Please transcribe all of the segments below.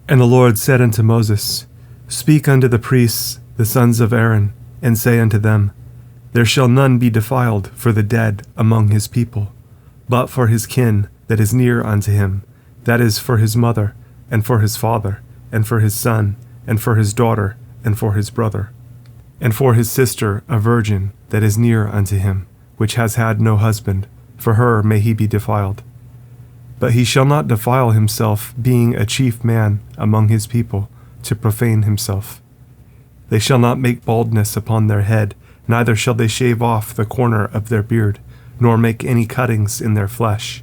And the Lord said unto Moses, Speak unto the priests, the sons of Aaron, and say unto them, There shall none be defiled for the dead among his people, but for his kin that is near unto him, that is, for his mother, and for his father, and for his son, and for his daughter, and for his brother, and for his sister a virgin that is near unto him, which has had no husband, for her may he be defiled. But he shall not defile himself, being a chief man among his people, to profane himself. They shall not make baldness upon their head, neither shall they shave off the corner of their beard, nor make any cuttings in their flesh.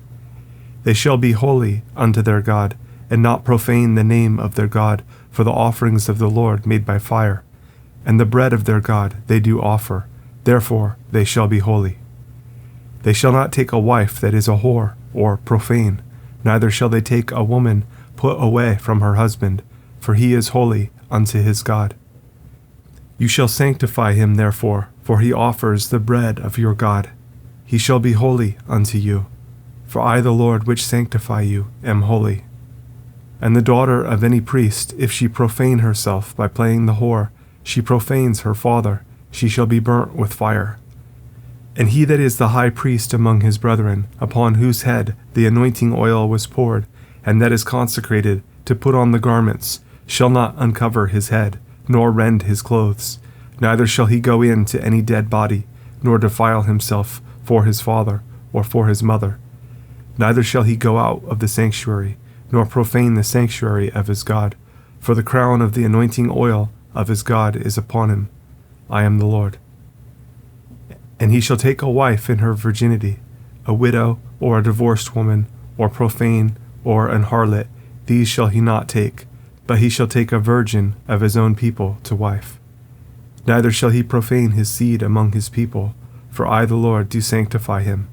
They shall be holy unto their God, and not profane the name of their God, for the offerings of the Lord made by fire, and the bread of their God they do offer, therefore they shall be holy. They shall not take a wife that is a whore, or profane, neither shall they take a woman put away from her husband, for he is holy unto his God. You shall sanctify him therefore, for he offers the bread of your God. He shall be holy unto you, for I the Lord which sanctify you am holy. And the daughter of any priest, if she profane herself by playing the whore, she profanes her father, she shall be burnt with fire. And he that is the high priest among his brethren, upon whose head the anointing oil was poured, and that is consecrated to put on the garments, shall not uncover his head, nor rend his clothes, neither shall he go in to any dead body, nor defile himself for his father or for his mother. Neither shall he go out of the sanctuary, nor profane the sanctuary of his God, for the crown of the anointing oil of his God is upon him. I am the Lord. And he shall take a wife in her virginity, a widow, or a divorced woman, or profane, or an harlot, these shall he not take, but he shall take a virgin of his own people to wife. Neither shall he profane his seed among his people, for I the Lord do sanctify him.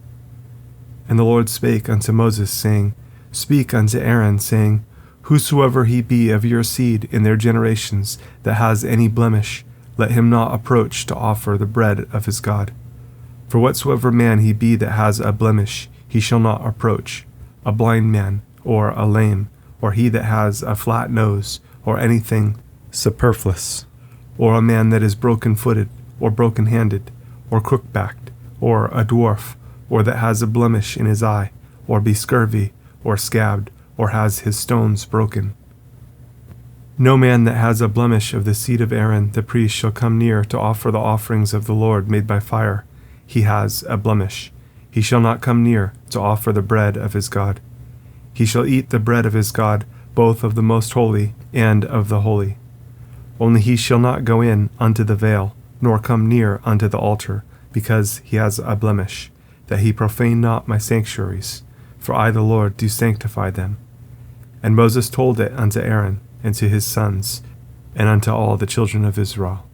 And the Lord spake unto Moses, saying, Speak unto Aaron, saying, Whosoever he be of your seed in their generations that has any blemish, let him not approach to offer the bread of his God. For whatsoever man he be that has a blemish, he shall not approach, a blind man, or a lame, or he that has a flat nose, or anything superfluous, or a man that is broken-footed, or broken-handed, or crook-backed, or a dwarf, or that has a blemish in his eye, or be scurvy, or scabbed, or has his stones broken. No man that has a blemish of the seed of Aaron the priest shall come near to offer the offerings of the Lord made by fire. He has a blemish. He shall not come near to offer the bread of his God. He shall eat the bread of his God, both of the most holy and of the holy. Only he shall not go in unto the veil, nor come near unto the altar, because he has a blemish, that he profane not my sanctuaries, for I the Lord do sanctify them. And Moses told it unto Aaron, and to his sons, and unto all the children of Israel.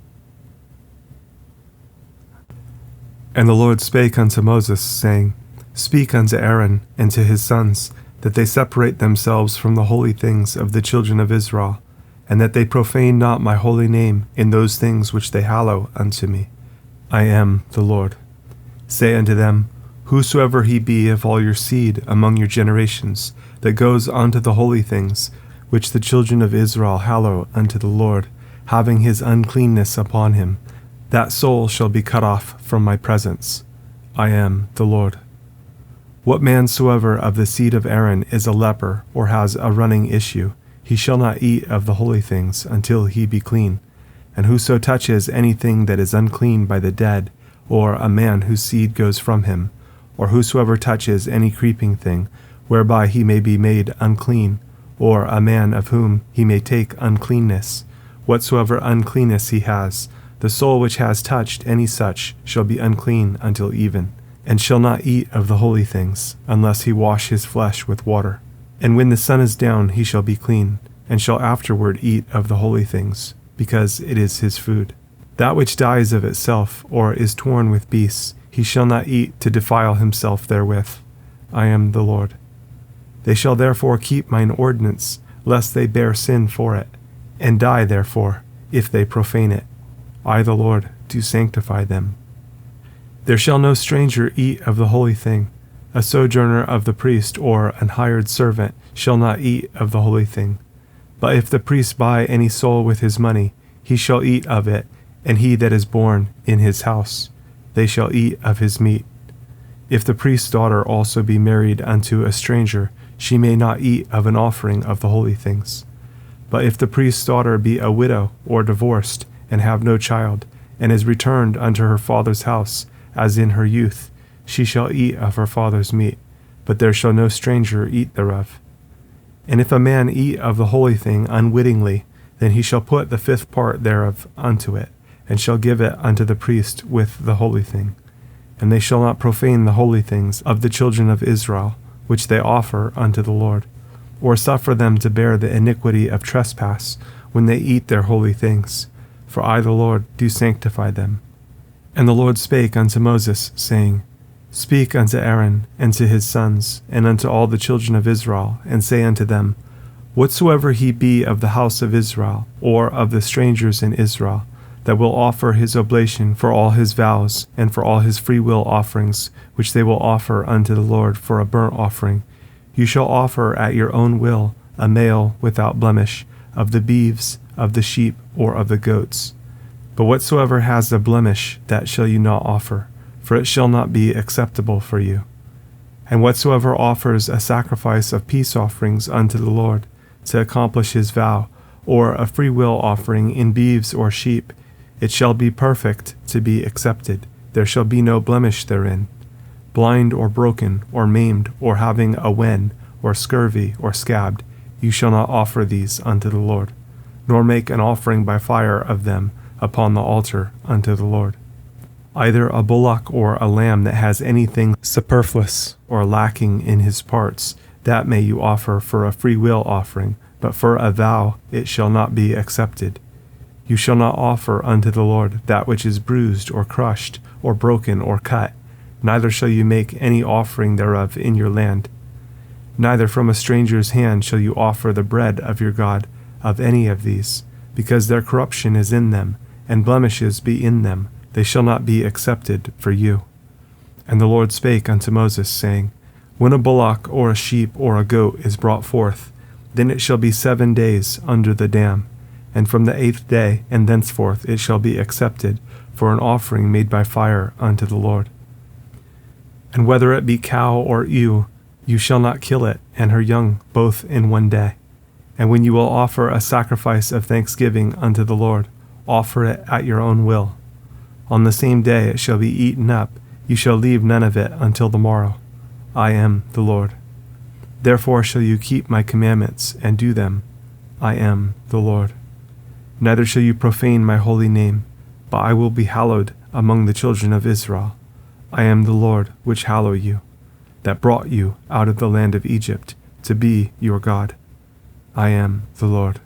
And the Lord spake unto Moses, saying, Speak unto Aaron and to his sons, that they separate themselves from the holy things of the children of Israel, and that they profane not my holy name in those things which they hallow unto me. I am the Lord. Say unto them, Whosoever he be of all your seed among your generations, that goes unto the holy things, which the children of Israel hallow unto the Lord, having his uncleanness upon him, that soul shall be cut off from my presence. I am the Lord. What man soever of the seed of Aaron is a leper, or has a running issue, he shall not eat of the holy things until he be clean. And whoso touches anything that is unclean by the dead, or a man whose seed goes from him, or whosoever touches any creeping thing, whereby he may be made unclean, or a man of whom he may take uncleanness, whatsoever uncleanness he has, the soul which has touched any such shall be unclean until even, and shall not eat of the holy things, unless he wash his flesh with water. And when the sun is down he shall be clean, and shall afterward eat of the holy things, because it is his food. That which dies of itself, or is torn with beasts, he shall not eat to defile himself therewith. I am the Lord. They shall therefore keep mine ordinance, lest they bear sin for it, and die therefore, if they profane it. I the Lord do sanctify them. There shall no stranger eat of the holy thing. A sojourner of the priest, or an hired servant, shall not eat of the holy thing. But if the priest buy any soul with his money, he shall eat of it, and he that is born in his house, they shall eat of his meat. If the priest's daughter also be married unto a stranger, she may not eat of an offering of the holy things. But if the priest's daughter be a widow or divorced, and have no child, and is returned unto her father's house, as in her youth, she shall eat of her father's meat, but there shall no stranger eat thereof. And if a man eat of the holy thing unwittingly, then he shall put the fifth part thereof unto it, and shall give it unto the priest with the holy thing. And they shall not profane the holy things of the children of Israel, which they offer unto the Lord, or suffer them to bear the iniquity of trespass when they eat their holy things. For I, the Lord, do sanctify them. And the Lord spake unto Moses, saying, Speak unto Aaron, and to his sons, and unto all the children of Israel, and say unto them, Whatsoever he be of the house of Israel, or of the strangers in Israel, that will offer his oblation for all his vows, and for all his freewill offerings, which they will offer unto the Lord for a burnt offering, you shall offer at your own will a male without blemish, of the beeves, of the sheep, or of the goats. But whatsoever has a blemish, that shall you not offer, for it shall not be acceptable for you. And whatsoever offers a sacrifice of peace offerings unto the Lord, to accomplish his vow, or a freewill offering in beeves or sheep, it shall be perfect to be accepted. There shall be no blemish therein. Blind or broken, or maimed, or having a wen, or scurvy, or scabbed, you shall not offer these unto the Lord, nor make an offering by fire of them upon the altar unto the Lord. Either a bullock or a lamb that has anything superfluous or lacking in his parts, that may you offer for a freewill offering, but for a vow it shall not be accepted. You shall not offer unto the Lord that which is bruised or crushed or broken or cut, neither shall you make any offering thereof in your land. Neither from a stranger's hand shall you offer the bread of your God of any of these, because their corruption is in them, and blemishes be in them, they shall not be accepted for you. And the Lord spake unto Moses, saying, When a bullock or a sheep or a goat is brought forth, then it shall be 7 days under the dam, and from the 8th day and thenceforth it shall be accepted for an offering made by fire unto the Lord. And whether it be cow or ewe, you shall not kill it and her young both in 1 day. And when you will offer a sacrifice of thanksgiving unto the Lord, offer it at your own will. On the same day it shall be eaten up, you shall leave none of it until the morrow. I am the Lord. Therefore shall you keep my commandments and do them. I am the Lord. Neither shall you profane my holy name, but I will be hallowed among the children of Israel. I am the Lord which hallow you, that brought you out of the land of Egypt, to be your God. I am the Lord.